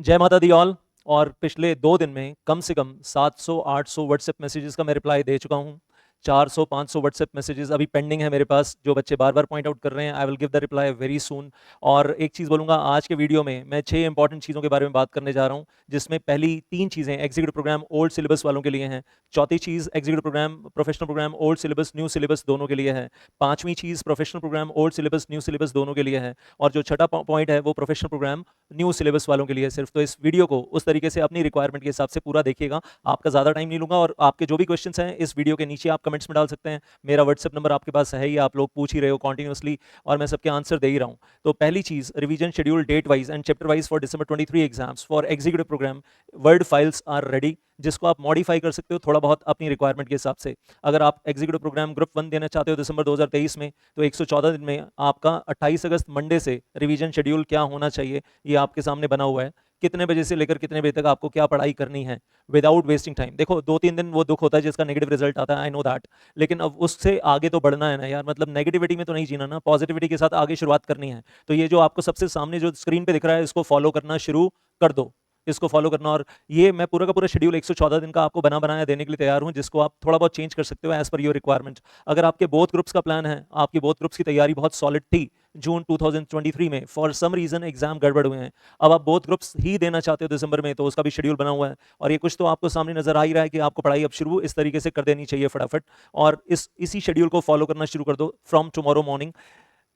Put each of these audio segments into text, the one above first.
जय माता the all. और पिछले 2 दिन में कम से कम 700-800 व्हाट्सएप मैसेजेस का मैं रिप्लाई दे चुका हूँ। 400-500 व्हाट्सएप मैसेजेस अभी पेंडिंग है मेरे पास, जो बच्चे बार बार पॉइंट आउट कर रहे हैं। I will give the reply very soon. और एक चीज़ बोलूँगा, आज के वीडियो में मैं 6 इंपॉर्टेंट चीज़ों के बारे में बात करने जा रहा हूँ, जिसमें पहली 3 चीज़ें एग्जीक्यूटिव प्रोग्राम ओल्ड सिलेबस वालों के लिए हैं। चौथी चीज़ executive programme professional programme old syllabus new syllabus दोनों के लिए है। पाँचवीं चीज़ professional programme old syllabus new syllabus दोनों के लिए है। और जो छठा पॉइंट है वो प्रोफेशनल प्रोग्राम न्यू सिलेबस वालों के लिए सिर्फ। तो इस वीडियो को उस तरीके से अपनी रिक्वायरमेंट के हिसाब से पूरा देखिएगा। आपका ज़्यादा टाइम नहीं लूँगा और आपके जो भी क्वेश्चंस हैं इस वीडियो के नीचे आप कमेंट्स में डाल सकते हैं। मेरा व्हाट्सएप नंबर आपके पास है ही, आप लोग पूछ ही रहे हो कॉन्टिन्यूसली और मैं सबके आंसर दे ही रहा हूँ। तो पहली चीज़, revision schedule date wise and chapter wise for December 23 exams for executive programme. Word files are ready, जिसको आप मॉडिफाई कर सकते हो थोड़ा बहुत अपनी रिक्वायरमेंट के हिसाब से। अगर आप एग्जीक्यूटिव प्रोग्राम ग्रुप 1 देना चाहते हो दिसंबर 2023 में, तो 114 दिन में आपका 28 अगस्त मंडे से रिवीजन शेड्यूल क्या होना चाहिए ये आपके सामने बना हुआ है। कितने बजे से लेकर कितने बजे तक आपको क्या पढ़ाई करनी है विदाउट वेस्टिंग टाइम। देखो 2-3 दिन वो दुख होता है जिसका नेगेटिव रिजल्ट आता है, आई नो दैट, लेकिन अब उससे आगे तो बढ़ना है ना यार। मतलब नेगेटिविटी में तो नहीं जीना ना, पॉजिटिविटी के साथ आगे शुरुआत करनी है। तो ये जो आपको सबसे सामने जो स्क्रीन पे दिख रहा है, इसको फॉलो करना शुरू कर दो, इसको फॉलो करना। और ये मैं पूरा का पूरा शेड्यूल 114 दिन का आपको बना बनाया देने के लिए तैयार हूं, जिसको आप थोड़ा बहुत चेंज कर सकते हो एज पर योर रिक्वायरमेंट। अगर आपके बोथ ग्रुप्स का प्लान है, आपकी बोथ ग्रुप्स की तैयारी बहुत सॉलिड थी जून 2023 में, फॉर सम रीजन एग्जाम गड़बड़ हुए हैं, अब आप बोथ ग्रुप्स ही देना चाहते हो दिसंबर में, तो उसका भी शेड्यूल बना हुआ है। और ये कुछ तो आपको सामने नजर आ ही रहा है कि आपको पढ़ाई अब शुरू इस तरीके से कर देनी चाहिए फटाफट, और इसी शेड्यूल को फॉलो करना शुरू कर दो from tomorrow morning.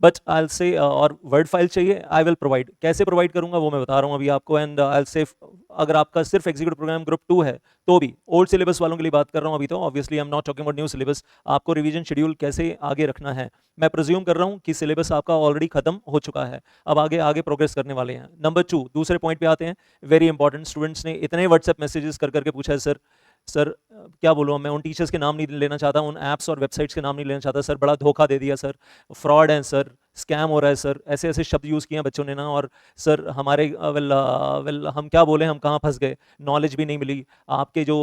But I will से, और वर्ड फाइल चाहिए, आई विल प्रोवाइड। कैसे प्रोवाइड करूंगा वो मैं बता रहा हूँ अभी आपको। एंड आई विल से, अगर आपका सिर्फ एग्जीक्यूटिव प्रोग्राम ग्रुप 2 है तो भी, ओल्ड सिलेबस वालों के लिए बात कर रहा हूँ अभी तो, obviously I am not talking about new syllabus. आपको रिवीजन शेड्यूल कैसे आगे रखना है, मैं प्रिज्यूम कर रहा हूँ कि सिलेबस आपका ऑलरेडी खत्म हो चुका है, अब आगे आगे प्रोग्रेस करने वाले हैं। नंबर 2, दूसरे पॉइंट पे आते हैं, वेरी इंपॉर्टेंट। स्टूडेंट्स ने इतने व्हाट्सएप मैसेजेस कर करके पूछा है, सर सर क्या बोलूँ, मैं उन टीचर्स के नाम नहीं लेना चाहता, उन ऐप्स और वेबसाइट्स के नाम नहीं लेना चाहता, सर बड़ा धोखा दे दिया सर, फ्रॉड है सर, स्कैम हो रहा है सर, ऐसे ऐसे शब्द यूज़ किए हैं बच्चों ने ना। और सर हमारे वेल हम क्या बोले, हम कहाँ फंस गए, नॉलेज भी नहीं मिली। आपके जो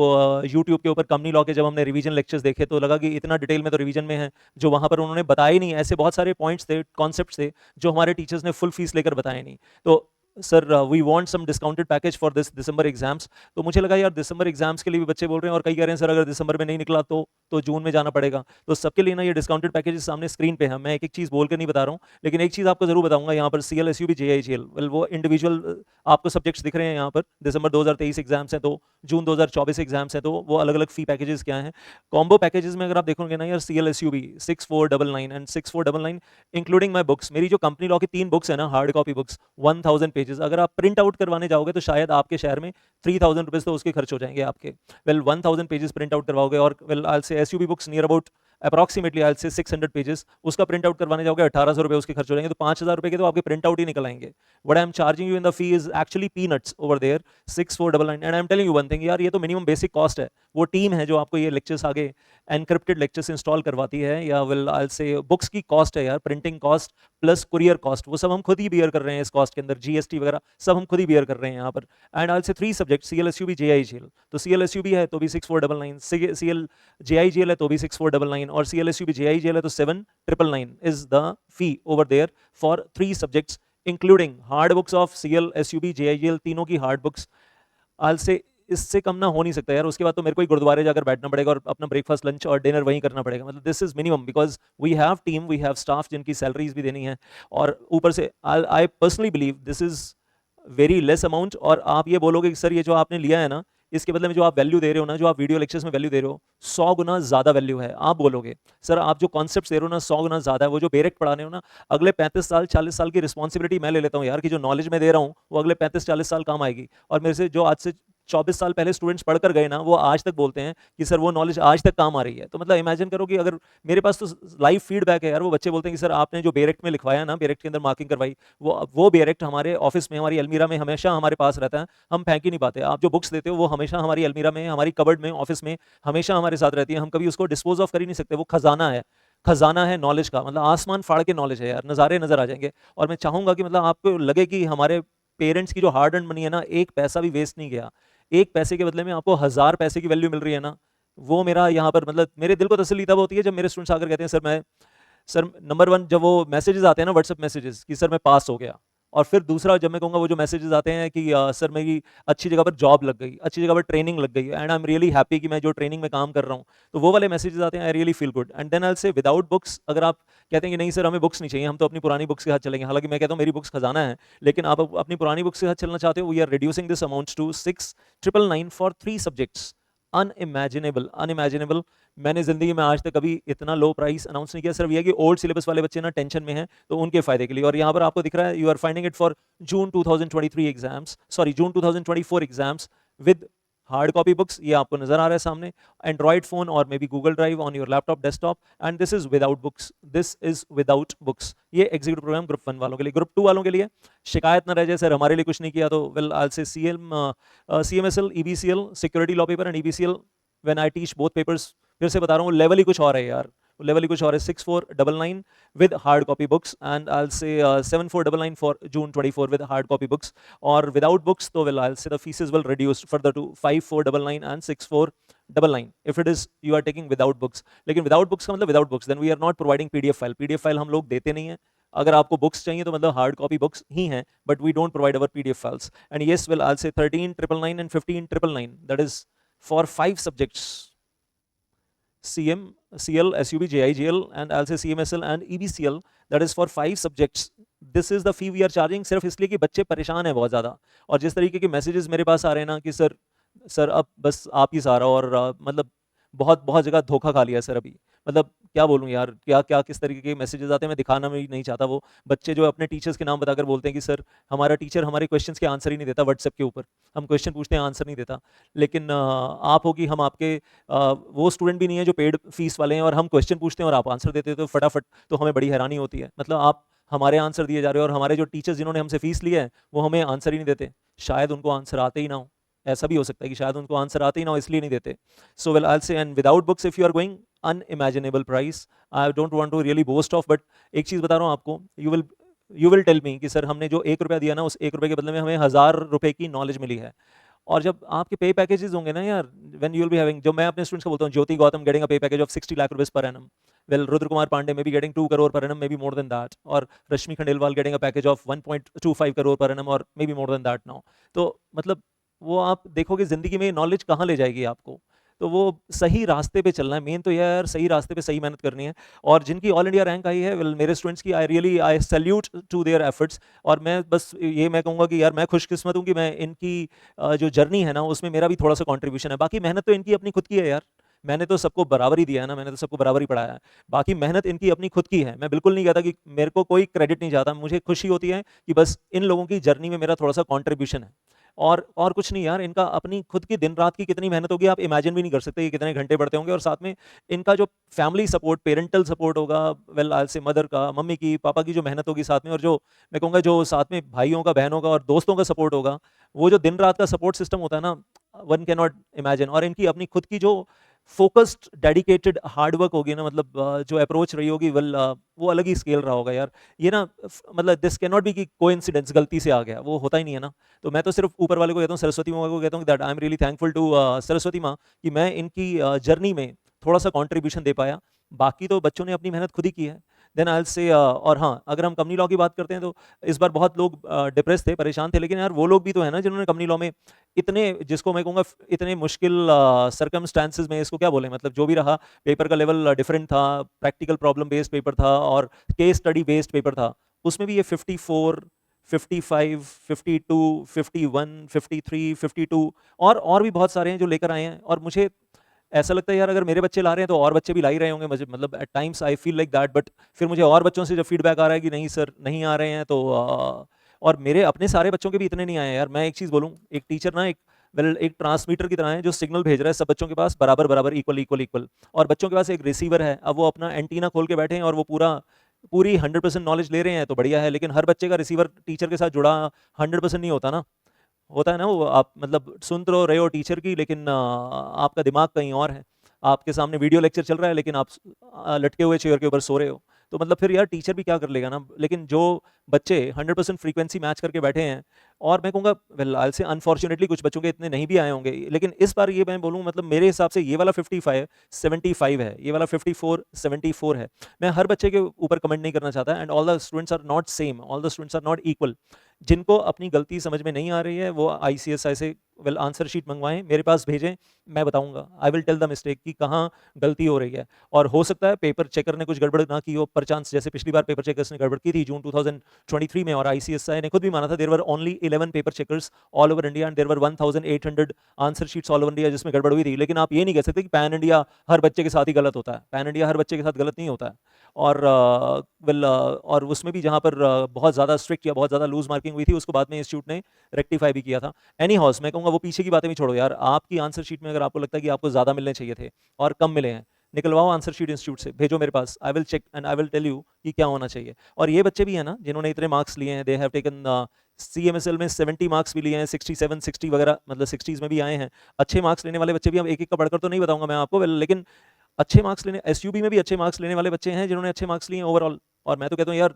यूट्यूब के ऊपर कंपनी लॉ के जब हमने रिवीजन लेक्चर्स देखे तो लगा कि इतना डिटेल में तो रिवीजन में है जो वहाँ पर उन्होंने बताया ही नहीं। ऐसे बहुत सारे पॉइंट्स थे, कॉन्सेप्ट्स थे जो हमारे टीचर्स ने फुल फीस लेकर बताए नहीं। तो sir we want some discounted package for this December exams. तो मुझे लगा यार दिसंबर एग्जाम्स के लिए भी बच्चे बोल रहे हैं, और कई कह रहे हैं सर अगर दिसंबर में नहीं निकला तो जून में जाना पड़ेगा। तो सबके लिए ना ये डिस्काउंटेड पैकेज सामने स्क्रीन पे है। मैं एक एक चीज़ बोल के नहीं बता रहा हूँ, लेकिन एक चीज़ आपको जरूर बताऊंगा, यहाँ पर CLSUB JIGL, वेल वो इंडिविजुअल आपको सब्जेक्ट्स दिख रहे हैं यहाँ पर। दिसंबर 2023 एग्जाम्स हैं तो जून 2024 एग्जाम्स हैं, तो वो अलग अलग फी पैकेजेस क्या हैं। कॉम्बो पैकेजेस में अगर आप देखोगे ना यार, CLSUB 6499 and 6499 including my books, मेरी जो कंपनी लॉ की 3 बुक्स है ना, हार्ड कॉपी बुक्स, 1000 पेजेस, अगर आप प्रिंट आउट करवाने जाओगे तो शायद आपके शहर में 3000 रुपीज तो उसके खर्च हो जाएंगे आपके। वेल 1000 पेजेस प्रिंट आउट करवाओगे, और well I say SUB books near about approximately I say 600 pages, उसका प्रिंट आउट करवाने जाओगे 1800 रुपए उसके खर्च हो जाएंगे। तो 5000 रुपए के तो आपके प्रिंट आउट ही निकल आएंगे। What I am charging you in the fee is actually peanuts over there, 6499। And I am telling you one thing यार, ये तो मिनिमम बेसिक कॉस्ट है। वो टीम है जो आपको ये लेक्चर्स आगे एनक्रिप्टेड लेक्चर्स इंस्टॉल करवाती है, या विल आई से बुक्स की कॉस्ट है यार, printing cost plus courier cost, वो सब हम खुद ही बियर कर रहे हैं। इस कॉस्ट के अंदर GST वगैरह सब हम खुद ही बियर कर रहे हैं यहाँ पर। एंड आई से 3 सब्जेक्ट, CLSUB JIGL, तो CLSUB है तो भी 6499, JIGL है तो भी 6499, और CLSUB JIGL है तो 7999 is the fee over there for 3 subjects including hard books of CLSUB JIGL, तीनों की हार्ड बुक्स। आई से इससे कम ना हो नहीं सकता यार। उसके बाद तो मेरे को ही गुरुद्वारे जाकर बैठना पड़ेगा और अपना ब्रेकफास्ट लंच और डिनर वहीं करना पड़ेगा। मतलब this is minimum, because we have team, we have staff जिनकी सैलरीज भी देनी है, और ऊपर से I personally believe this is very less amount. और आप ये बोलोगे कि सर ये जो आपने लिया है ना, इसके बदले में जो आप वैल्यू दे रहे हो ना, जो आप वीडियो लेक्चर्स में वैल्यू दे रहे हो, 100 गुना ज्यादा वैल्यू है। आप बोलोगे सर आप जो कॉन्सेप्ट दे रहे हो ना 100 गुना ज्यादा है। वो जो बेरेक्ट पढ़ा रहे हो ना, अगले 35 साल 40 साल की रिस्पॉन्सिबिलिटी मैं ले लेता हूँ यार, कि जो नॉलेज मैं दे रहा हूँ वो अगले 35-40 साल काम आएगी। और मेरे से जो आज से 24 साल पहले स्टूडेंट्स पढ़कर गए ना, वो आज तक बोलते हैं कि सर वो नॉलेज आज तक काम आ रही है। तो मतलब इमेजिन करो कि अगर मेरे पास तो लाइव फीडबैक है यार, वो बच्चे बोलते हैं कि सर आपने जो बेरेक्ट में लिखवाया ना, बेरेक्ट के अंदर मार्किंग करवाई, वो बेरेक्ट हमारे ऑफिस में, हमारी अलमीरा में हमेशा हमारे पास रहता है, हम फेंक ही नहीं पाते। आप जो बुक्स देते हो वो हमेशा हमारी अलमीरा में, हमारी कबर्ड में, ऑफिस में हमेशा हमारे साथ रहती है, हम कभी उसको डिस्पोज ऑफ कर ही नहीं सकते। वो खजाना है, खजाना है नॉलेज का, मतलब आसमान फाड़ के नॉलेज है यार, नज़ारे नजर आ जाएंगे। और मैं चाहूंगा कि मतलब आपको लगे कि हमारे पेरेंट्स की जो हार्ड अर्न मनी है ना, एक पैसा भी वेस्ट नहीं गया। एक पैसे के बदले में आपको 1000 पैसे की वैल्यू मिल रही है ना, वो मेरा यहाँ पर मतलब मेरे दिल को तसल्ली तब होती है जब मेरे स्टूडेंट्स आकर कहते हैं सर मैं, सर नंबर 1 जब वो मैसेजेस आते हैं ना व्हाट्सएप मैसेजेस कि सर मैं पास हो गया, और फिर दूसरा जब मैं कहूँगा वो जो मैसेजेस आते हैं कि सर मेरी अच्छी जगह पर जॉब लग गई, अच्छी जगह पर ट्रेनिंग लग गई and I am really happy कि मैं जो ट्रेनिंग में काम कर रहा हूँ, तो वो वाले मैसेजेस आते हैं, I really feel good. And then I say without books, अगर आप कहते हैं कि नहीं सर हमें बुक्स नहीं चाहिए, हम तो अपनी पुरानी बुक्स के साथ चलेंगे, हालांकि मैं कहता हूँ मेरी बुक्स खजाना है, लेकिन आप अपनी पुरानी बुक्स के साथ चलना चाहते हो, we are reducing this amount to 6,999 for 3 subjects. Unimaginable, unimaginable. मैंने जिंदगी में आज तक कभी इतना लो प्राइस अनाउंस नहीं किया। सिर्फ ये कि ओल्ड सिलेबस वाले बच्चे ना टेंशन में हैं, तो उनके फायदे के लिए। और यहाँ पर आपको दिख रहा है, you are finding it for June 2023 exams, sorry June 2024 exams with hard copy books, ये आपको नजर आ रहा है सामने, एंड्रॉइड फोन और may B Google drive on your laptop desktop, and this is without books, this is without books. ये executive programme group 1 वालों के लिए। ग्रुप 2 वालों के लिए शिकायत ना रह जाए सर हमारे लिए कुछ नहीं किया, तो वेल आई से CMSL, EBCL, security law paper and EBCL when I teach both papers, फिर से बता रहा हूँ लेवल ही कुछ और है यार, लेवल ही कुछ और है। 6,499 with hard copy books and I'll say 7,499 for June 24 with hard copy books, और without books तो well I'll say the fees will reduce further to 5,499 and 6,499 if it is you are taking without books। लेकिन without books का मतलब without books then we are not providing PDF file, PDF file हम लोग देते नहीं हैं। अगर आपको बुक्स चाहिए तो मतलब हार्ड कॉपी बुक्स ही हैं, but we don't provide our PDF files। एंड yes well I'll say 13,999 and 15,999, that is for 5 subjects, CM, CL, SUB, JIGL, and I'll say CMSL and EBCL, that is for 5 subjects। This is the fee we are charging, सिर्फ इसलिए कि बच्चे परेशान हैं बहुत ज़्यादा। और जिस तरीके के मैसेजेस मेरे पास आ रहे हैं ना कि सर अब बस आप ही सहारा, और मतलब बहुत बहुत जगह धोखा खा लिया सर अभी, मतलब क्या बोलूँ यार, क्या क्या किस तरीके के मैसेजेस आते हैं, मैं दिखाना भी नहीं चाहता। वो बच्चे जो अपने टीचर्स के नाम बताकर बोलते हैं कि सर हमारा टीचर हमारे क्वेश्चंस के आंसर ही नहीं देता, व्हाट्सएप के ऊपर हम क्वेश्चन पूछते हैं आंसर नहीं देता। लेकिन आप हो कि हम आपके वो स्टूडेंट भी नहीं है जो पेड फीस वाले हैं, और हम क्वेश्चन पूछते हैं और आप आंसर देते हो तो फटाफट, तो हमें बड़ी हैरानी होती है। मतलब आप हमारे आंसर दिए जा रहे हो, और हमारे जो टीचर्स जिन्होंने हमसे फीस लिया है वो हमें आंसर ही नहीं देते। शायद उनको आंसर आते ही ना हो, ऐसा भी हो सकता है कि शायद उनको आंसर आते ही ना हो इसलिए नहीं देते। सो well I say, and without books if you are going unimaginable price, I don't want to really boast of, but एक चीज़ बता रहा हूँ आपको, यू विल टेल मी कि सर हमने जो 1 रुपया दिया ना, उस 1 रुपये के बदले में हमें 1000 रुपये की नॉलेज मिली है। और जब आपके पे पैकेजेस होंगे ना यार, when you will be having, जो मैं अपने स्टूडेंट्स को बोलता हूँ, ज्योति Gautam getting a pay package of 60 lakh rupees per annum, well Rudra Kumar Pandey may be getting 2 crore per annum, may be more than that, और Rashmi Khandelwal getting a package of 1.25 crore per annum, और may be more than that now. तो मतलब वो आप देखोगे जिंदगी में knowledge कहाँ ले जाएगी आपको। तो वो सही रास्ते पे चलना है, मेन तो यह यार सही रास्ते पे सही मेहनत करनी है। और जिनकी ऑल इंडिया रैंक आई है, वेल मेरे स्टूडेंट्स की I salute to their efforts. और मैं बस ये मैं कहूँगा कि यार मैं खुशकिस्मत हूँ कि मैं इनकी जो जर्नी है ना उसमें मेरा भी थोड़ा सा कॉन्ट्रीब्यूशन है। बाकी मेहनत तो इनकी अपनी खुद की है यार, मैंने तो सबको बराबर ही दिया है ना, मैंने तो सबको बराबर ही पढ़ाया है। बाकी मेहनत इनकी अपनी खुद की है, मैं बिल्कुल नहीं कहता कि मेरे को कोई क्रेडिट नहीं चाहता, मुझे खुशी होती है कि बस इन लोगों की जर्नी में मेरा थोड़ा सा कॉन्ट्रीब्यूशन है। और कुछ नहीं यार, इनका अपनी खुद की दिन रात की कितनी मेहनत होगी आप इमेजिन भी नहीं कर सकते कि कितने घंटे पढ़ते होंगे। और साथ में इनका जो फैमिली सपोर्ट, पेरेंटल सपोर्ट होगा, वेल आई से मदर का, मम्मी की, पापा की जो मेहनत होगी साथ में, और जो मैं कहूँगा जो साथ में भाइयों का, बहनों का और दोस्तों का सपोर्ट होगा, वो जो दिन रात का सपोर्ट सिस्टम होता है ना, वन कैन नॉट इमेजिन। और इनकी अपनी खुद की जो फोकस्ड डेडिकेटेड हार्ड वर्क होगी ना, मतलब जो अप्रोच रही होगी, वेल वो अलग ही स्केल रहा होगा यार। ये ना मतलब दिस कैन नॉट बी कि कोइंसिडेंस, गलती से आ गया, वो होता ही नहीं है ना। तो मैं तो सिर्फ ऊपर वाले को कहता हूँ, सरस्वती माँ को कहता हूँ that I am really thankful to Saraswati माँ कि मैं इनकी जर्नी में थोड़ा सा कॉन्ट्रीब्यूशन दे पाया। बाकी तो बच्चों ने अपनी मेहनत खुद ही की है। देन आई से और हाँ, अगर हम कंपनी लॉ की बात करते हैं तो इस बार बहुत लोग डिप्रेस थे, परेशान थे, लेकिन यार वो लोग भी तो है ना जिन्होंने कंपनी लॉ में इतने, जिसको मैं कहूँगा इतने मुश्किल सर्कमस्टांसिस में, इसको क्या बोले, मतलब जो भी रहा, पेपर का लेवल डिफरेंट था, प्रैक्टिकल प्रॉब्लम बेस्ड पेपर था और केस स्टडी बेस्ड पेपर था, उसमें भी ये 54, 55, 52, 51, 53, 52 और भी बहुत सारे हैं जो लेकर आए हैं। और मुझे ऐसा लगता है यार, अगर मेरे बच्चे ला रहे हैं तो और बच्चे भी ला ही रहे होंगे, मुझे मतलब at times I feel like that. But फिर मुझे और बच्चों से जब फीडबैक आ रहा है कि नहीं सर नहीं आ रहे हैं, तो और मेरे अपने सारे बच्चों के भी इतने नहीं आए हैं यार। मैं एक चीज़ बोलूँ, एक टीचर ना एक ट्रांसमीटर की तरह है जो सिग्नल भेज रहा है सब बच्चों के पास बराबर बराबर, इक्वल इक्वल इक्वल, और बच्चों के पास एक रिसीवर है। अब वो अपना एंटीना खोल के बैठे हैं और वो पूरी 100% नॉलेज ले रहे हैं, तो बढ़िया है। लेकिन हर बच्चे का रिसीवर टीचर के साथ जुड़ा 100% नहीं होता ना, होता है ना वो, आप मतलब सुन तो रहे हो टीचर की, लेकिन आपका दिमाग कहीं और है। आपके सामने वीडियो लेक्चर चल रहा है लेकिन आप लटके हुए चेयर के ऊपर सो रहे हो, तो मतलब फिर यार टीचर भी क्या कर लेगा ना। लेकिन जो बच्चे 100% फ्रीक्वेंसी मैच करके बैठे हैं, और मैं कहूँगा वेल आई से अनफॉर्चुनेटली कुछ बच्चों के इतने नहीं भी आए होंगे, लेकिन इस बार ये मैं बोलूँ, मतलब मेरे हिसाब से ये वाला 55-75 है, ये वाला 54-74 है। मैं हर बच्चे के ऊपर कमेंट नहीं करना चाहता, and all the students are not same, all the students are not equal. जिनको अपनी गलती समझ में नहीं आ रही है वो ICSI से वेल आंसर शीट मंगवाएं, मेरे पास भेजें, मैं बताऊंगा, I will tell the mistake कि कहाँ गलती हो रही है। और हो सकता है पेपर चेकर ने कुछ गड़बड़ ना की हो, पर चांस जैसे पिछली बार पेपर चेकर्स ने गड़बड़ की थी जून 2023 में, और ICSI ने खुद भी माना था there were only 11 paper checkers all over India and there were 1800 answer sheets all over India जिसमें गड़बड़ हुई थी। लेकिन आप ये नहीं कह सकते कि पैन इंडिया हर बच्चे के साथ ही गलत होता है, पैन इंडिया हर बच्चे के साथ गलत नहीं होता है। और और उसमें भी जहाँ पर बहुत ज़्यादा स्ट्रिक्ट या बहुत ज़्यादा लूज मार्किंग हुई थी उसको बाद में इंस्टीट्यूट ने रेक्टिफाई भी किया था। एनी हाउस मैं कहूँगा वो पीछे की बातें भी छोड़ो यार, आपकी आंसर शीट में अगर आपको लगता है कि आपको ज़्यादा मिलने चाहिए थे और कम मिले हैं, निकलवाओ आंसर शीट इंस्टीट्यूट से, भेजो मेरे पास, I will check and I will tell you कि क्या होना चाहिए। और ये बच्चे भी हैं ना जिन्होंने इतने मार्क्स लिए हैं, दे हैव टेकन CMSL में 70 मार्क्स भी लिए हैं, 67 60 वगैरह, मतलब 60s में भी आए हैं। अच्छे मार्क्स लेने वाले बच्चे भी, अब एक एक का पढ़कर तो नहीं बताऊंगा मैं आपको, लेकिन अच्छे मार्क्स लेने, SUB में भी अच्छे मार्क्स लेने वाले बच्चे हैं जिन्होंने अच्छे मार्क्स लिए हैं ओवरऑल। और मैं तो कहता हूँ यार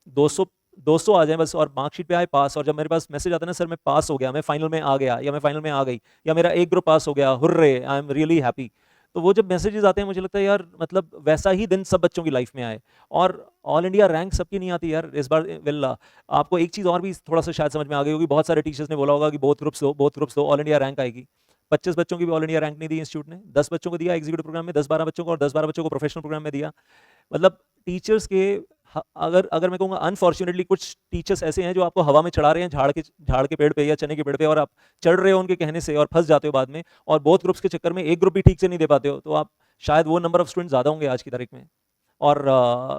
200 आ जाए बस, और मार्कशीट पे आए पास, और जब मेरे पास मैसेज आता है ना सर मैं पास हो गया, मैं फाइनल में आ गया, या मैं फाइनल में आ गई, या मेरा एक ग्रुप पास हो गया, hurray, I am really happy, तो वो जब मैसेजेस आते हैं मुझे लगता है यार मतलब वैसा ही दिन सब बच्चों की लाइफ में आए। और ऑल इंडिया रैंक सबकी नहीं आती यार इस बार। वेल आपको एक चीज़ और भी थोड़ा सा शायद समझ में आ गई होगी, बहुत सारे टीचर्स ने बोला होगा कि बोथ ग्रुप्स दो ऑल इंडिया रैंक आएगी। 25 बच्चों की भी ऑल इंडिया रैंक नहीं दी इंस्टीट्यूट ने, 10 बच्चों को दिया एग्जीक्यूटिव प्रोग्राम में, 10-12 बच्चों को, और 10-12 बच्चों को प्रोफेशनल प्रोग्राम में दिया। मतलब टीचर्स के अगर अगर मैं कहूँगा अनफॉर्चुनेटली कुछ टीचर्स ऐसे हैं जो आपको हवा में चढ़ा रहे हैं झाड़ के पेड़ पे या चने के पेड़ पे, और आप चढ़ रहे हो उनके कहने से और फंस जाते हो बाद में, और बोथ ग्रुप्स के चक्कर में एक ग्रुप भी ठीक से नहीं दे पाते हो, तो आप शायद वो नंबर ऑफ स्टूडेंट ज़्यादा होंगे आज की तारीख में। और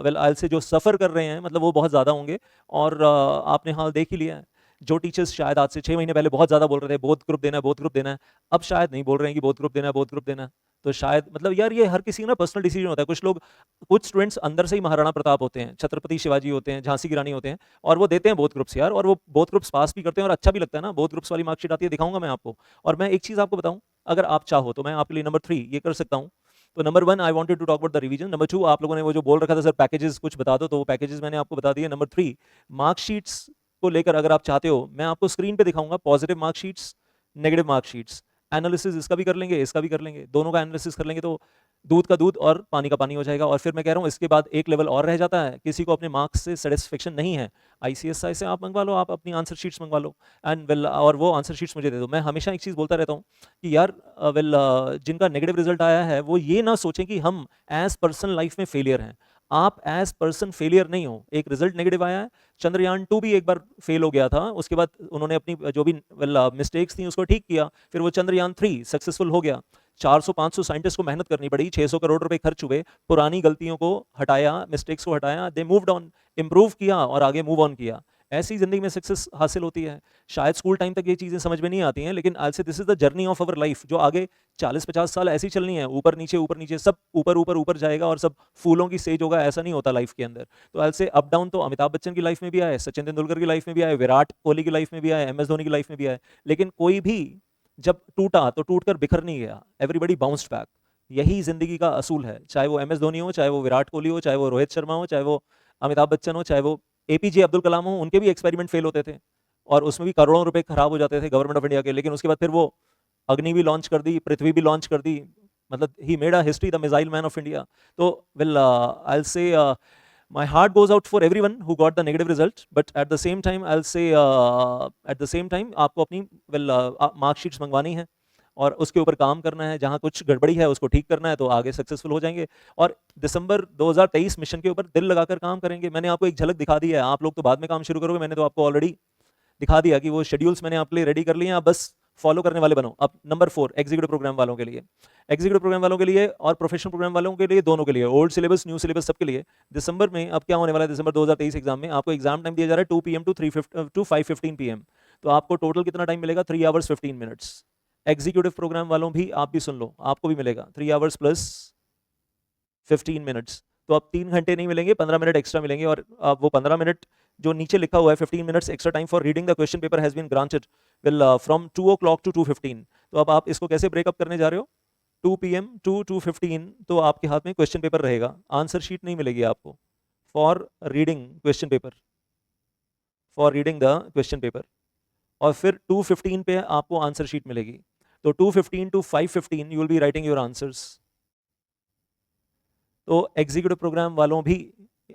वेल आयल से जो सफ़र कर रहे हैं मतलब वो बहुत ज़्यादा होंगे। और आपने हाल देख ही लिया है, जो टीचर्स शायद आज से 6 महीने पहले बहुत ज़्यादा बोल रहे थे बोथ ग्रुप देना है, बोथ ग्रुप देना है, अब शायद नहीं बोल रहे हैं कि बोथ ग्रुप देना है, बोथ ग्रुप देना है। तो शायद मतलब यार ये हर किसी का ना पर्सनल डिसीजन होता है। कुछ लोग, कुछ स्टूडेंट्स अंदर से ही महाराणा प्रताप होते हैं, छत्रपति शिवाजी होते हैं, झांसी की रानी होते हैं, और वो देते हैं बोथ ग्रुप्स यार, और वो बोथ ग्रुप्स पास भी करते हैं, और अच्छा भी लगता है ना, बोथ ग्रुप्स वाली मार्कशीट आती है, दिखाऊंगा मैं आपको। और मैं एक चीज़ आपको बताऊं, अगर आप चाहो तो मैं आपके लिए नंबर 3 ये कर सकता हूँ। तो number 1 I wanted to talk about the revision. Number 2 आप लोगों ने वो जो बोल रखा था सर पैकेजेस कुछ बता दो, तो वो पैकेजेस मैंने आपको बता दिए। नंबर 3 मार्कशीट्स को लेकर अगर आप चाहते हो मैं आपको स्क्रीन पे दिखाऊंगा positive marksheets, negative marksheets, analysis इसका भी कर लेंगे, इसका भी कर लेंगे, दोनों का एनालिसिस कर लेंगे, तो दूध का दूध और पानी का पानी हो जाएगा। और फिर मैं कह रहा हूँ इसके बाद एक लेवल और रह जाता है, किसी को अपने मार्क्स से सेटिस्फेक्शन नहीं है, ICSI से आप मंगवा लो, आप अपनी आंसर शीट्स मंगवा लो, एंड वेल और वो आंसर शीट्स मुझे दे दो। मैं हमेशा एक चीज़ बोलता रहता हूँ कि यार वेल जिनका नेगेटिव रिजल्ट आया है वो ये ना सोचें कि हम एज पर्सन लाइफ में फेलियर हैं। आप एज पर्सन फेलियर नहीं हो, एक रिजल्ट नेगेटिव आया है, चंद्रयान 2 भी एक बार फेल हो गया था, उसके बाद उन्होंने अपनी जो भी मिस्टेक्स थी उसको ठीक किया, फिर वो चंद्रयान 3 सक्सेसफुल हो गया। 400-500 साइंटिस्ट को मेहनत करनी पड़ी, 600 करोड़ रुपए खर्च हुए, पुरानी गलतियों को हटाया, मिस्टेक्स को हटाया, दे मूव्ड ऑन, इंप्रूव किया और आगे मूव ऑन किया। ऐसी जिंदगी में सक्सेस हासिल होती है। शायद स्कूल टाइम तक ये चीज़ें समझ में नहीं आती हैं, लेकिन आज से this is the journey of our life, जो आगे 40-50 साल ऐसी चलनी है, ऊपर नीचे सब ऊपर ऊपर ऊपर जाएगा, और सब फूलों की सेज होगा, ऐसा नहीं होता लाइफ के अंदर। तो आज से अप डाउन तो अमिताभ बच्चन की लाइफ में भी आए, सचिन तेंदुलकर की लाइफ में भी आए, विराट कोहली की लाइफ में भी आए, MS धोनी की लाइफ में भी आए, लेकिन कोई भी जब टूटा तो टूटकर बिखर नहीं गया, एवरीबडी बाउंस्ड बैक। यही जिंदगी का असूल है, चाहे वो MS धोनी हो, चाहे वो विराट कोहली हो, चाहे वो रोहित शर्मा हो, चाहे वो अमिताभ बच्चन हो, चाहे वो APJ अब्दुल कलाम हो, उनके भी एक्सपेरिमेंट फेल होते थे और उसमें भी करोड़ों रुपए खराब हो जाते थे गवर्नमेंट ऑफ इंडिया के, लेकिन उसके बाद फिर वो अग्नि भी लॉन्च कर दी, पृथ्वी भी लॉन्च कर दी, मतलब he made a history, the missile man of India. तो well I will say my heart goes out for everyone who got the negative result, but at the same time I'll say at the same time आपको अपनी well marksheets मंगवानी है और उसके ऊपर काम करना है, जहाँ कुछ गड़बड़ी है उसको ठीक करना है, तो आगे सक्सेसफुल हो जाएंगे। और दिसंबर 2023 मिशन के ऊपर दिल लगाकर काम करेंगे। मैंने आपको एक झलक दिखा दी है, आप लोग तो बाद में काम शुरू करोगे, मैंने तो आपको ऑलरेडी दिखा दिया कि वो शेड्यूल्स मैंने आपके लिए रेडी कर लिए हैं, आप बस फॉलो करने वाले बनो। अब नंबर 4 एग्जीक्यूटिव प्रोग्राम वालों के लिए, एग्जीक्यूटिव प्रोग्राम वालों के लिए और प्रोफेशनल प्रोग्राम वालों के लिए, दोनों के लिए, ओल्ड सिलेबस न्यू सिलेबस सबके लिए। दिसंबर में अब क्या होने वाला है, दिसंबर 2023 एग्जाम में आपको एग्जाम टाइम दिया जा रहा है 2 PM टू 5:15 PM। तो आपको टोटल कितना टाइम मिलेगा, 3 hours 15 minutes। एग्जीक्यूटिव प्रोग्राम वालों भी आप भी सुन लो, आपको भी मिलेगा 3 hours प्लस 15 minutes। तो अब 3 घंटे नहीं मिलेंगे, 15 मिनट एक्स्ट्रा मिलेंगे। और अब वो 15 मिनट जो नीचे लिखा हुआ है 15 minutes extra time for reading the question paper has been granted will from 2 o'clock to 2:15। तो अब आप इसको कैसे ब्रेकअप करने जा रहे हो, 2 PM to 2:15, तो आपके हाथ में क्वेश्चन पेपर रहेगा, आंसर शीट नहीं मिलेगी आपको for reading question paper, for reading the question paper. और फिर 2:15 पे आपको आंसर शीट मिलेगी। तो 2:15 to 5:15 you will be writing your answers. तो एग्जीक्यूटिव प्रोग्राम वालों भी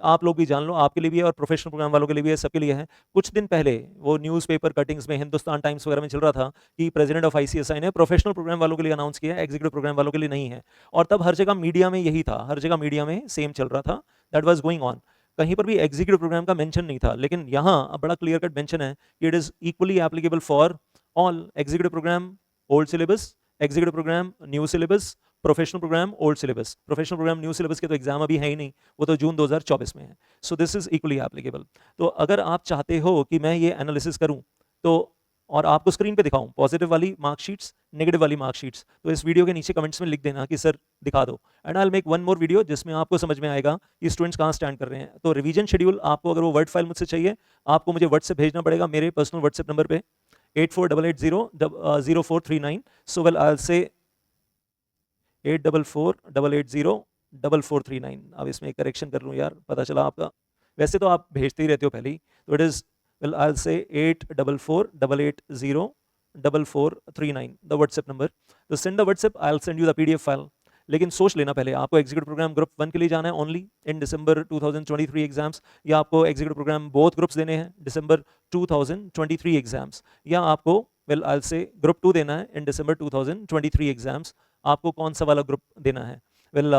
आप लोग भी जान लो, आपके लिए भी है और प्रोफेशनल प्रोग्राम वालों के लिए भी है, सबके लिए है। कुछ दिन पहले वो न्यूज़पेपर कटिंग्स में, हिंदुस्तान टाइम्स वगैरह में चल रहा था कि प्रेसिडेंट ऑफ आईसीएसआई ने प्रोफेशनल प्रोग्राम वालों के लिए अनाउंस किया है, एग्जीक्यूटिव प्रोग्राम वालों के लिए नहीं है। और तब हर जगह मीडिया में यही था, हर जगह मीडिया में सेम चल रहा था, दैट वाज गोइंग ऑन। कहीं पर भी एग्जीक्यूटिव प्रोग्राम का मेंशन नहीं था, लेकिन यहाँ बड़ा क्लियर कट मेंशन है कि it is equally applicable for all executive program old syllabus, executive program new syllabus, professional programme old syllabus. Professional program new syllabus के तो एग्जाम अभी है ही नहीं, वो तो जून 2024 में है। So this is equally applicable. तो अगर आप चाहते हो कि मैं ये एनालिसिस करूं तो, और आपको स्क्रीन पे दिखाऊं पॉजिटिव वाली मार्कशीट्स, नेगेटिव वाली मार्कशीट्स, तो इस वीडियो के नीचे कमेंट्स में लिख देना कि सर दिखा दो, and I will make one more video जिसमें आपको समझ में आएगा कि स्टूडेंट्स कहाँ स्टैंड कर रहे हैं। तो रिवीजन शेड्यूल आपको अगर वो वर्ड फाइल मुझसे चाहिए, आपको मुझे व्हाट्सएप भेजना पड़ेगा मेरे पर्सनल व्हाट्सएप नंबर पे 8488000439। सो वेल आई विल से 8448804439। अब इसमें एक करेक्शन कर लूँ यार, पता चला आपका, वैसे तो आप भेजते ही रहते हो पहले ही, तो it is well I will say 8448804439 the WhatsApp number. तो send the WhatsApp, I will send you the PDF file. लेकिन सोच लेना पहले, आपको एग्जीक्यूटिव प्रोग्राम ग्रुप 1 के लिए जाना है ओनली इन दिसंबर 2023 एग्जाम्स, या आपको एग्जीक्यूटिव प्रोग्राम बोथ ग्रुप्स देने हैं दिसंबर 2023 एग्जाम्स, या आपको वेल आई विल से ग्रुप 2 देना है इन दिसंबर 2023 एग्जाम्स। आपको कौन सा वाला ग्रुप देना है? वेल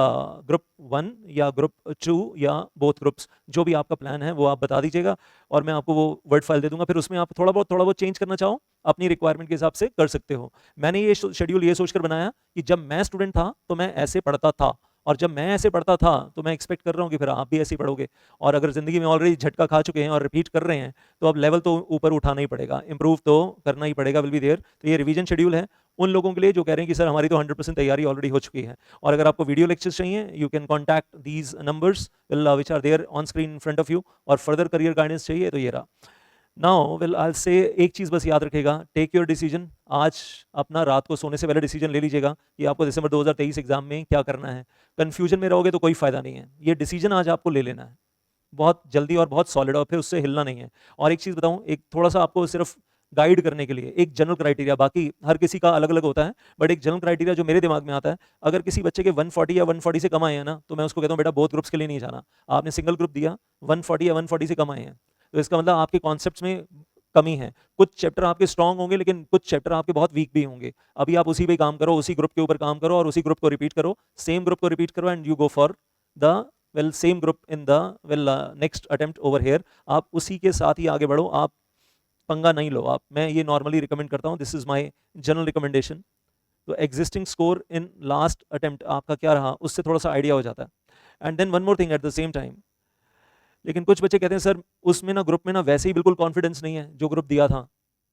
ग्रुप 1 या ग्रुप 2 या बोथ ग्रुप्स, जो भी आपका प्लान है वो आप बता दीजिएगा और मैं आपको वो वर्ड फाइल दे दूंगा। फिर उसमें आप थोड़ा बहुत चेंज करना चाहो अपनी रिक्वायरमेंट के हिसाब से कर सकते हो। मैंने ये शेड्यूल ये सोचकर बनाया कि जब मैं स्टूडेंट था तो मैं ऐसे पढ़ता था, और जब मैं ऐसे पढ़ता था तो मैं एक्सपेक्ट कर रहा हूँ कि फिर आप भी ऐसे ही पढ़ोगे। और अगर ज़िंदगी में ऑलरेडी झटका खा चुके हैं और रिपीट कर रहे हैं, तो अब लेवल तो ऊपर उठाना ही पड़ेगा, इंप्रूव तो करना ही पड़ेगा, विल बी देयर। तो ये रिवीजन शेड्यूल है उन लोगों के लिए जो कह रहे हैं कि सर हमारी तो 100% तैयारी ऑलरेडी हो चुकी है। और अगर आपको वीडियो लेक्चर्स चाहिए, you can contact these numbers which are there on screen in front of you. और फर्दर करियर गाइडेंस चाहिए तो ये रहा। नाउ विल आई से एक चीज़ बस याद रखेगा, टेक योर डिसीजन। आज अपना रात को सोने से पहले डिसीजन ले लीजिएगा कि आपको दिसंबर 2023 एग्जाम में क्या करना है। कंफ्यूजन में रहोगे तो कोई फायदा नहीं है, ये डिसीजन आज आपको ले लेना है बहुत जल्दी और बहुत सॉलिड, और फिर उससे हिलना नहीं है। और एक चीज़ बताऊं, एक थोड़ा सा आपको सिर्फ गाइड करने के लिए एक जनरल क्राइटेरिया, बाकी हर किसी का अलग अलग होता है, बट एक जनरल क्राइटेरिया जो मेरे दिमाग में आता है, अगर किसी बच्चे के 140 या 140 से कम आए हैं ना, तो मैं उसको कहता हूँ बेटा बोथ ग्रुप्स के लिए नहीं जाना। आपने सिंगल ग्रुप दिया, 140 या 140 से कम आए हैं, तो इसका मतलब आपके कॉन्सेप्ट्स में कमी है। कुछ चैप्टर आपके स्ट्रांग होंगे लेकिन कुछ चैप्टर आपके बहुत वीक भी होंगे। अभी आप उसी पे काम करो, उसी ग्रुप के ऊपर काम करो और उसी ग्रुप को रिपीट करो, सेम ग्रुप को रिपीट करो, and you go for the well same group in the well next attempt over here. आप उसी के साथ ही आगे बढ़ो, आप पंगा नहीं लो। आप, मैं ये नॉर्मली रिकमेंड करता हूँ, this is my general recommendation. तो existing score in last attempt आपका क्या रहा, उससे थोड़ा सा आइडिया हो जाता है। And then one more thing at the same time, लेकिन कुछ बच्चे कहते हैं सर उसमें ना ग्रुप में ना वैसे ही बिल्कुल कॉन्फिडेंस नहीं है, जो ग्रुप दिया था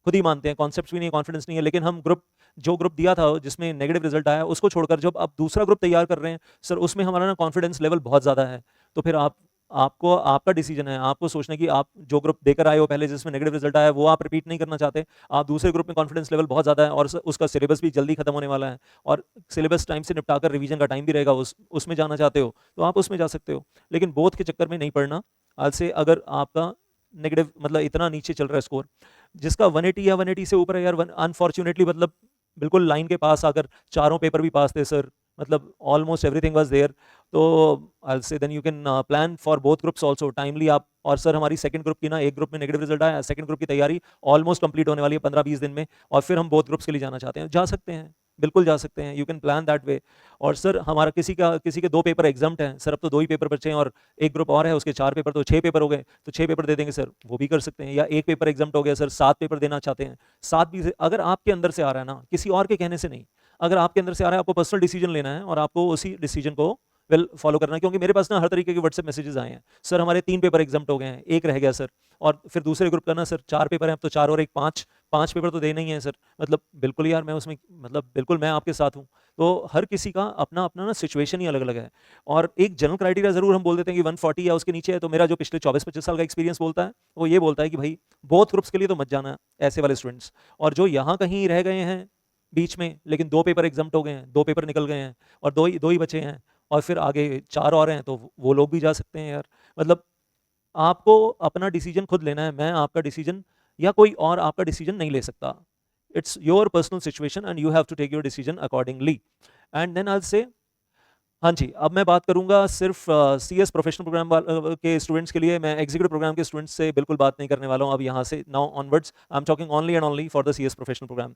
खुद ही मानते हैं कॉन्सेप्ट्स भी नहीं, कॉन्फिडेंस नहीं है, लेकिन हम ग्रुप जो ग्रुप दिया था जिसमें नेगेटिव रिजल्ट आया उसको छोड़कर जब आप दूसरा ग्रुप तैयार कर रहे हैं सर, उसमें हमारा ना कॉन्फिडेंस लेवल बहुत ज़्यादा है। तो फिर आपको आपका डिसीजन है, आपको सोचना है कि आप जो ग्रुप देकर आए हो पहले जिसमें नेगेटिव रिजल्ट आया वो आप रिपीट नहीं करना चाहते, आप दूसरे ग्रुप में कॉन्फिडेंस लेवल बहुत ज़्यादा है और उसका सिलेबस भी जल्दी खत्म होने वाला है, और सिलेबस टाइम से निपटाकर रिवीजन का टाइम भी रहेगा, उसमें जाना चाहते हो तो आप उसमें जा सकते हो, लेकिन बोथ के चक्कर में नहीं पड़ना। आज से अगर आपका नेगेटिव मतलब इतना नीचे चल रहा है स्कोर, जिसका 180 या 180 से ऊपर है यार, अनफॉर्चुनेटली मतलब बिल्कुल लाइन के पास आकर चारों पेपर भी पास थे सर, मतलब ऑलमोस्ट एवरीथिंग वाज देयर, तो I say then you can plan for both groups also timely आप। और सर हमारी सेकंड ग्रुप की ना, एक ग्रुप में नेगेटिव रिजल्ट आया, सेकंड ग्रुप की तैयारी ऑलमोस्ट कंप्लीट होने वाली है 15-20 दिन में, और फिर हम बोथ ग्रुप्स के लिए जाना चाहते हैं, जा सकते हैं, बिल्कुल जा सकते हैं, you can plan that way. और सर हमारा किसी के 2 पेपर एग्जाम्प्ट हैं सर, अब तो 2 ही पेपर बचे हैं, और एक ग्रुप और है उसके 4 पेपर, तो 6 पेपर हो गए, तो 6 पेपर दे देंगे सर, वो भी कर सकते हैं। या एक पेपर एग्जाम्प्ट हो गया सर, 7 पेपर देना चाहते हैं, 7 भी अगर आपके अंदर से आ रहा है ना, किसी और के कहने से नहीं, अगर आपके अंदर से आ रहा है, आपको पर्सनल डिसीजन लेना है और आपको उसी डिसीजन को वेल फॉलो करना है। क्योंकि मेरे पास ना हर तरीके के व्हाट्सएप मैसेजेस आए हैं सर, हमारे 3 पेपर एग्जाम्प्ट हो गए हैं, एक रह गया सर, और फिर दूसरे ग्रुप का ना सर 4 पेपर हैं, अब तो 4 और 1 5 पेपर तो देना ही है सर। मतलब बिल्कुल यार मैं उसमें, मतलब बिल्कुल मैं आपके साथ हूँ। तो हर किसी का अपना अपना ना सिचुएशन ही अलग अलग है, और एक जनरल क्राइटेरिया जरूर हम बोल देते हैं कि 140 या उसके नीचे है, तो मेरा जो पिछले 24-25 साल का एक्सपीरियंस बोलता है वो ये बोलता है कि भाई बोथ ग्रुप्स के लिए तो मत जाना ऐसे वाले स्टूडेंट्स। और जो यहाँ कहीं रह गए हैं बीच में, लेकिन 2 पेपर एग्जाम्प्ट हो गए हैं, 2 पेपर निकल गए हैं और दो ही बचे हैं, और फिर आगे 4 और हैं, तो वो लोग भी जा सकते हैं यार। मतलब आपको अपना डिसीजन खुद लेना है, मैं आपका डिसीजन या कोई और आपका डिसीजन नहीं ले सकता। It's your personal situation and you have to take your decision accordingly. And then I say हाँ जी, अब मैं बात करूँगा सिर्फ सीएस प्रोफेशनल प्रोग्राम के स्टूडेंट्स के लिए। मैं एग्जीक्यूटिव प्रोग्राम के स्टूडेंट्स से बिल्कुल बात नहीं करने वाला हूँ अब यहाँ से now onwards. I am talking only and only for the CS professional program.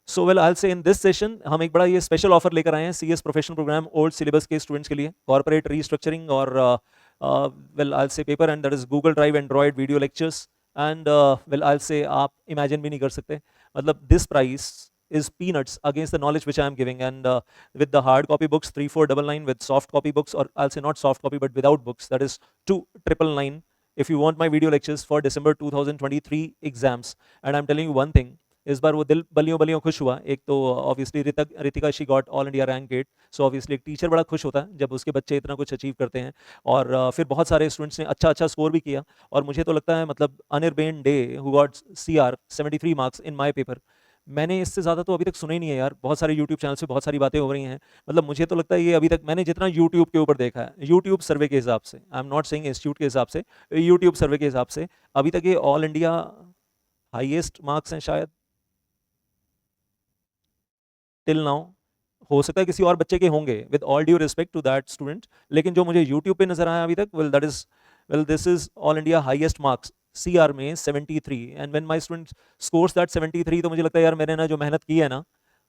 So well I will say in this session हम एक बड़ा ये स्पेशल ऑफर लेकर आए हैं CS professional programme old syllabus के स्टूडेंट्स के लिए, कॉर्पोरेट रीस्ट्रक्चरिंग और well I will say paper and that is Google drive android video lectures and well I will say आप इमेजिन भी नहीं कर सकते, मतलब this price is peanuts against the knowledge which I am giving, and with the hard copy books 3499, with soft copy books, or I'll say not soft copy but without books, that is 2999 if you want my video lectures for December 2023 exams. And I'm telling you one thing, इस बार वो दिल बलियों बलियों खुश हुआ। एक तो obviously Ritika she got all India rank 8, so obviously एक teacher बड़ा खुश होता है जब उसके बच्चे इतना कुछ अचीव करते हैं, और फिर बहुत सारे स्टूडेंट्स ने अच्छा अच्छा स्कोर भी किया। और मुझे तो लगता है मतलब Anirban De who got CR 73 marks in my paper, मैंने इससे ज़्यादा तो अभी तक सुना ही नहीं है यार। बहुत सारे यूट्यूब चैनल पे बहुत सारी बातें हो रही हैं, मतलब मुझे तो लगता है ये अभी तक मैंने जितना यूट्यूब के ऊपर देखा है, यूट्यूब सर्वे के हिसाब से, I am not saying institute के हिसाब से, यूट्यूब सर्वे के हिसाब से अभी तक ये ऑल इंडिया हाईएस्ट मार्क्स हैं शायद टिल नाउ। हो सकता है किसी और बच्चे के होंगे, with all due respect to that student, लेकिन जो मुझे यूट्यूब पे नजर आया अभी तक, well that is well this is all India highest marks CR में 73, and when my student scores that 73 तो मुझे लगता है यार मैंने ना जो मेहनत की है ना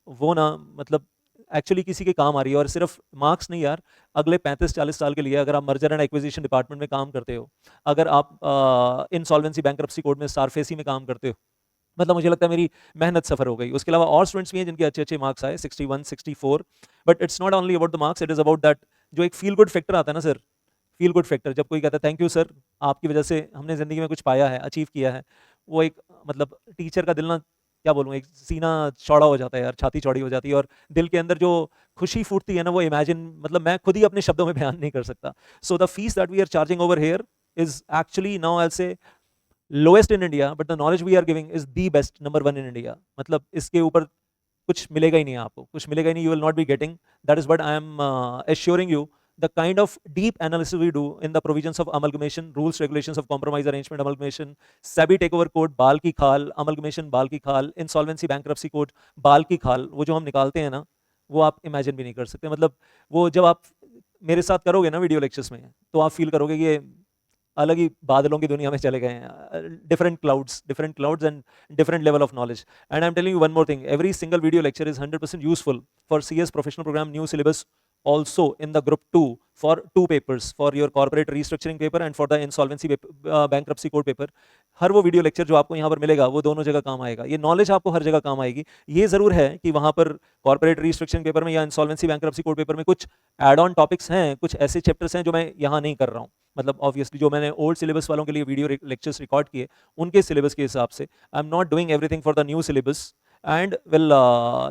वो ना मतलब एक्चुअली किसी के काम आ रही है। और सिर्फ मार्क्स नहीं यार, अगले 35-40 साल के लिए अगर आप मर्जर एंड एक्विजिशन डिपार्टमेंट में काम करते हो, अगर आप इंसॉल्वेंसी बैंकरप्सी कोड में सारफेसी में काम करते हो, मतलब मुझे लगता है मेरी मेहनत सफर हो गई। उसके अलावा और स्टूडेंट्स भी हैं जिनके अच्छे अच्छे मार्क्स आए 61 64, but it's not only about the marks, it is about that जो एक फील गुड फैक्टर आता है ना सर, फील गुड फैक्टर, जब कोई कहता है थैंक यू सर आपकी वजह से हमने ज़िंदगी में कुछ पाया है, अचीव किया है, वो एक मतलब टीचर का दिल ना क्या बोलूँ, एक सीना चौड़ा हो जाता है यार, छाती चौड़ी हो जाती है, और दिल के अंदर जो खुशी फूटती है ना वो इमेजिन मतलब मैं खुद ही अपने शब्दों में बयान नहीं कर सकता। So the fees that we are charging over here is actually now I say lowest in India, but the knowledge we are giving is the best, number 1 in India. मतलब इसके ऊपर कुछ मिलेगा ही नहीं आपको, कुछ मिलेगा ही नहीं, you will not be getting, that is what I am assuring you, the kind of deep analysis we do in the provisions of amalgamation, rules regulations of compromise arrangement amalgamation, SEBI takeover code बाल की खाल, amalgamation बाल की खाल, insolvency bankruptcy code बाल की खाल, वो जो हम निकालते हैं ना वो आप इमेजिन भी नहीं कर सकते। मतलब वो जब आप मेरे साथ करोगे ना वीडियो लेक्चर्स में तो आप फील करोगे कि ये अलग ही बादलों की दुनिया में चले गए हैं, different clouds and different level of knowledge. And I am telling you one more thing, every single video lecture is 100% useful for CS professional program new syllabus, also in the group 2 for 2 papers, for your corporate restructuring paper and for the insolvency bankruptcy code paper। हर वो video lecture जो आपको यहाँ पर मिलेगा वो दोनों जगह काम आएगा, ये नॉलेज आपको हर जगह काम आएगी। ये ज़रूर है कि वहाँ पर कॉर्पोरेट रीस्ट्रक्चरिंग पेपर में या इंसॉल्वेंसी बैंक्रप्सी कोड पेपर में कुछ एड ऑन टॉपिक्स हैं, कुछ ऐसे चैप्टर्स हैं जो मैं यहाँ नहीं कर रहा हूँ। मतलब ऑब्वियसली जो मैंने ओल्ड सिलेबस वालों के लिए वीडियो लेक्चर्स रिकॉर्ड किए उनके सिलेबस के हिसाब से, I am not doing everything for the new syllabus and will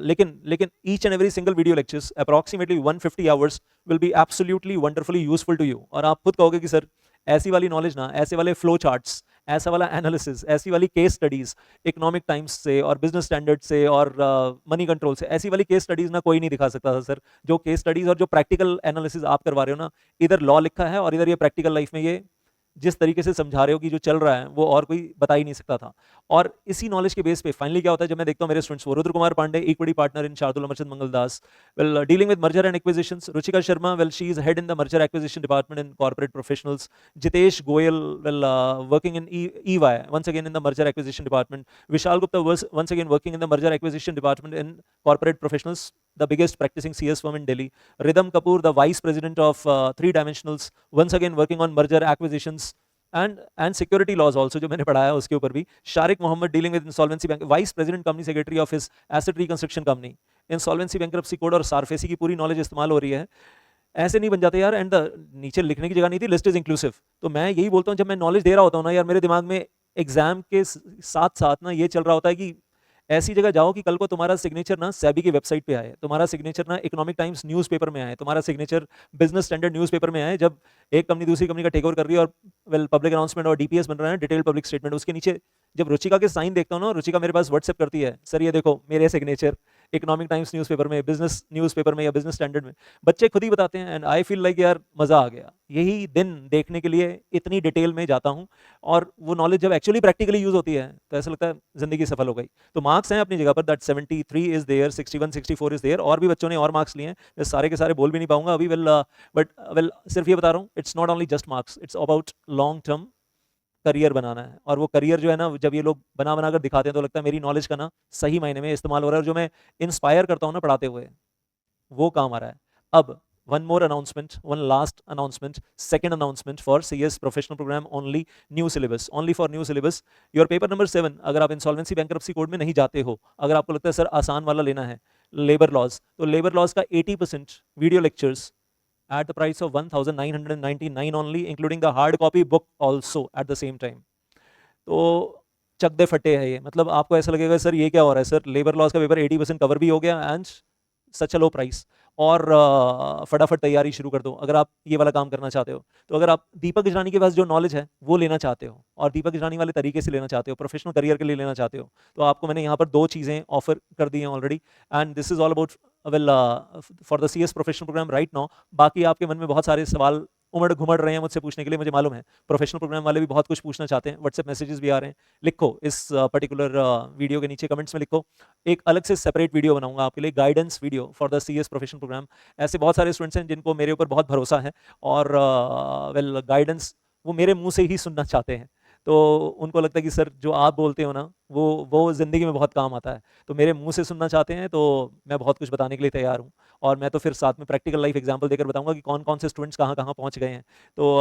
लेकिन each and every single video lectures approximately 150 hours will be absolutely wonderfully useful to you. और आप खुद कहोगे कि सर ऐसी वाली नॉलेज ना, ऐसे वाले फ्लो चार्ट्स, ऐसा वाला एनालिसिस, ऐसी वाली केस स्टडीज इकोनॉमिक टाइम्स से और बिजनेस स्टैंडर्ड से और मनी कंट्रोल से, ऐसी वाली केस स्टडीज ना कोई नहीं दिखा सकता था सर। जो केस स्टडीज और जो प्रैक्टिकल एनालिसिस आप करवा रहे हो ना, इधर लॉ लिखा है और इधर ये प्रैक्टिकल लाइफ में ये जिस तरीके से समझा रहे हो कि जो चल रहा है वो और कोई बता ही नहीं सकता था। और इसी नॉलेज के बेस पे फाइनली क्या होता है, जब मैं देखता हूँ मेरे स्टूडेंट्स वो Rudra Kumar Pandey equity partner in Shardul Amarchand Mangaldas, well dealing with merger and acquisitions, Ruchika Sharma, well she is head in the merger acquisition department in corporate professionals, Jitesh Goyal, well working in EY once again in the merger acquisition department, Vishal Gupta was once again working in the merger acquisition department in corporate professionals, the biggest practicing CS firm in Delhi, Ridham Kapoor, the vice president of Three Dimensionals, once again working on merger acquisitions and security laws also, जो मैंने पढ़ाया उसके ऊपर भी, Shariq Mohammad dealing with insolvency bank, vice president company secretary of his asset reconstruction company, insolvency bankruptcy code और SARFAESI की पूरी knowledge इस्तेमाल हो रही है। ऐसे नहीं बन जाते यार, एंड नीचे लिखने की जगह नहीं थी लिस्ट इज इंक्लूसिव। तो मैं यही बोलता हूँ जब मैं नॉलेज दे रहा होता हूँ ना यार, मेरे दिमाग में एग्जाम के साथ साथ ना ये चल रहा होता है कि ऐसी जगह जाओ कि कल को तुम्हारा सिग्नेचर ना सेबी की वेबसाइट पे आए, तुम्हारा सिग्नेचर ना इकोनॉमिक टाइम्स न्यूज़पेपर में आए, तुम्हारा सिग्नेचर बिजनेस स्टैंडर्ड न्यूज़पेपर में आए, जब एक कंपनी दूसरी कंपनी का टेक ओवर कर रही है और वेल पब्लिक अनाउंसमेंट और DPS बन रहा है, डिटेल पब्लिक स्टेटमेंट, उसके नीचे जब रुचिका के साइन देखता हूँ ना, रुचिका मेरे पास व्हाट्सएप करती है, सर ये देखो मेरे सिग्नेचर, इकोनॉमिक टाइम्स न्यूज़पेपर में, बिजनेस न्यूज़पेपर में या बिजनेस स्टैंडर्ड में, बच्चे खुद ही बताते हैं एंड आई फील लाइक यार मज़ा आ गया। यही दिन देखने के लिए इतनी डिटेल में जाता हूँ और वो नॉलेज जब एक्चुअली प्रैक्टिकली यूज़ होती है तो ऐसा लगता है ज़िंदगी सफल हो गई। तो मार्क्स हैं अपनी जगह पर, that 73 is there, 61 64 is there, और भी बच्चों ने और मार्क्स लिए हैं, मैं सारे के सारे बोल भी नहीं पाऊंगा अभी। वेल सिर्फ ये बता रहा हूँ, it's not only just marks, it's about long term career बनाना है। और वो करियर जो है ना, जब ये लोग बना बना कर दिखाते हैं तो लगता है मेरी नॉलेज का ना सही मायने में इस्तेमाल हो रहा है, और जो मैं इंस्पायर करता हूँ ना पढ़ाते हुए, वो काम आ रहा है। अब one more announcement, one last announcement, second announcement for CS professional program, only new syllabus, only for new syllabus, your paper number 7, अगर आप इंसॉल्वेंसी बैंक्रप्सी कोड में नहीं जाते हो, अगर आपको लगता है सर आसान वाला लेना है लेबर लॉज, तो लेबर लॉज का 80% video lectures at the price of 1999 only, including the hard copy book also at the same time. तो चक दे फटे है ये, मतलब आपको ऐसा लगेगा सर ये क्या हो रहा है सर, लेबर लॉज का पेपर 80% कवर भी हो गया and such a low price, और फटाफट तैयारी शुरू कर दो अगर आप ये वाला काम करना चाहते हो। तो अगर आप दीपक इजरानी के पास जो नॉलेज है वो लेना चाहते हो और दीपक इजरानी वाले तरीके से लेना चाहते हो, प्रोफेशनल करियर के लिए लेना चाहते हो, तो आपको मैंने यहाँ पर 2 चीज़ें ऑफर कर दी हैं already, and this is all about well for the CS professional program right now. बाकी आपके मन में बहुत सारे सवाल उमड़ घुमड़ रहे हैं मुझसे पूछने के लिए, मुझे मालूम है प्रोफेशनल प्रोग्राम वाले भी बहुत कुछ पूछना चाहते हैं, व्हाट्सएप मैसेजेस भी आ रहे हैं, लिखो इस पर्टिकुलर वीडियो के नीचे कमेंट्स में लिखो, एक अलग से सेपरेट वीडियो बनाऊंगा आपके लिए, guidance video for the CS professional program. ऐसे बहुत सारे स्टूडेंट्स हैं जिनको मेरे ऊपर बहुत भरोसा है और वेल गाइडेंस वो मेरे मुंह से ही सुनना चाहते हैं, तो उनको लगता है कि सर जो आप बोलते हो ना वो ज़िंदगी में बहुत काम आता है, तो मेरे मुंह से सुनना चाहते हैं, तो मैं बहुत कुछ बताने के लिए तैयार हूँ। और मैं तो फिर साथ में प्रैक्टिकल लाइफ एग्जांपल देकर बताऊंगा कि कौन कौन से स्टूडेंट्स कहाँ कहाँ पहुँच गए हैं, तो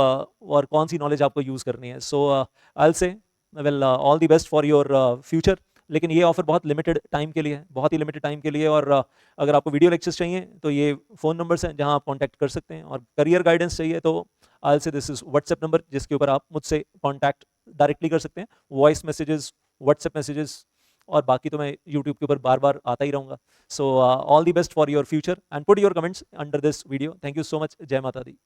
और कौन सी नॉलेज आपको यूज़ करनी है। So I will say well all the best for your future. लेकिन ये ऑफर बहुत लिमिटेड टाइम के लिए है, बहुत ही लिमिटेड टाइम के लिए, और अगर आपको वीडियो लेक्चर्स चाहिए तो ये फ़ोन नंबर्स हैं जहां आप कांटेक्ट कर सकते हैं, और करियर गाइडेंस चाहिए तो आई से दिस इज व्हाट्सएप नंबर जिसके ऊपर आप मुझसे कांटेक्ट डायरेक्टली कर सकते हैं, वॉइस मैसेजेस, व्हाट्सएप मैसेजेस, और बाकी तो मैं यूट्यूब के ऊपर बार बार आता ही रहूँगा। So all the best for your future and put your comments under this video. Thank you so much. जय माता दी।